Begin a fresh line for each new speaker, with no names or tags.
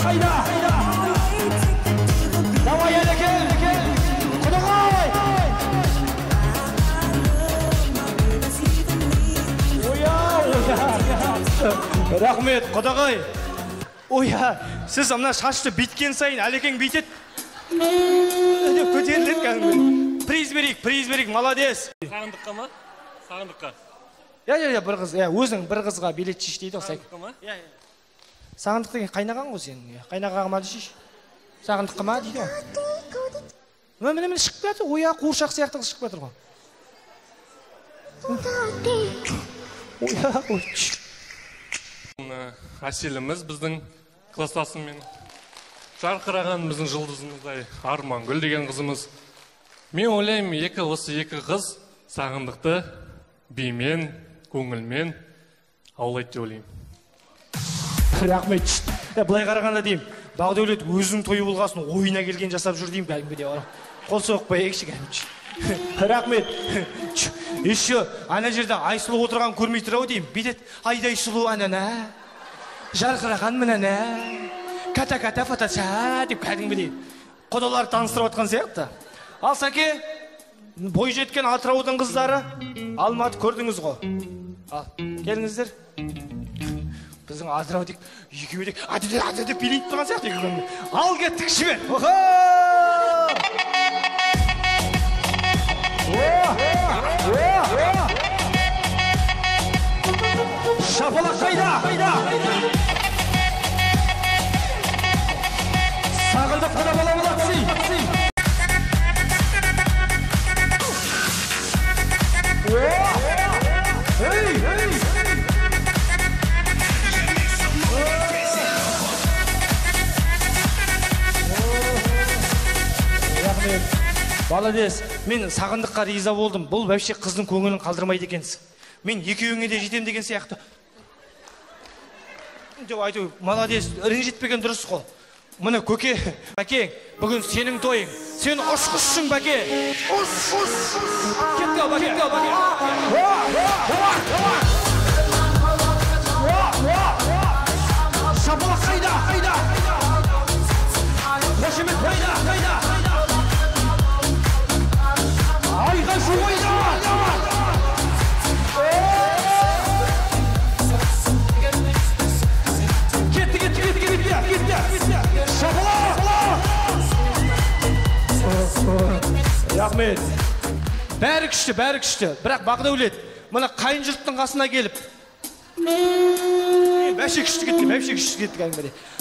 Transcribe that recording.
қайда? Давай әлі кел. Құдағай! Рахмет, құдағай. Оя, сіз мына шашты биткен сайын әлекең битет. Көтерілет кәдімгі. Приз берейік, молодец.
Сағындыққа ма? Сағындыққа.
Я, бір қыз, өзің бір қызға билет шеш дейді.
Сағындыққа ма?
Сағындық деген қайнаған ғой сенің. Қайнағаға ма шеш? Сағындыққа ма дейді ғой. Міне шығып кетті. Оя, қуыршақ сияқты қыз шығып кетір ғой.
Әселіміз біздің кластасымен жарқыраған біздің жұлдызымыздай Армангүл деген қызымыз. Мен ойлаймын, осы екі қыз Сағындықты бимен, көңілмен аулайды деп ойлаймын.
Рахмет. Былай қарағанда деймін, Бақдәулет өзінің тойы болғасын ойына келген жасап жүр деймін кәдімгідей. Қол соғып қояйықшы кәдімгі. Рахмет. Еще ана жерде Айсұлу отырған көрмей тұр-ау деймін. Бетет, айдай сұлу анана. Жарқыраған мінана. Ката-ката фотоша деп кәдімгідей. Қодалар таныстырып отқан сияқты. Ал сәке, бой жеткен Атыраудың қыздары, Алматы көрдіңіз ғой. Ал, келіңіздер. Біздің Атырау дек, екеуі дек, ады деп билейіп тұрған сияқты. Ал кеттік шымен. Шапалақ қайда? Сағындық қана бала түсей. Молодец, мен Сағындыққа риза болдым. Бұл вообще қыздың көңілін қалдырмайды екенсің. Мен екеуіңе де жетем деген сияқты. Деп айту, молодец, ренжітпеген дұрыс қой. Міне көке, бәкең, бүгін сенің тойың. Сен ұшқышсың, бәке. Кетті, бәке. Шапалақ қайда? Қошемет қайда? Айға жуайда! Кетті! Шапалақ! Рахмет. Бәрі күшті. Бірақ Бақдәулет, мұны қайын жұрттың қасына келіп. Бәше күшті кетті кәдімгідей.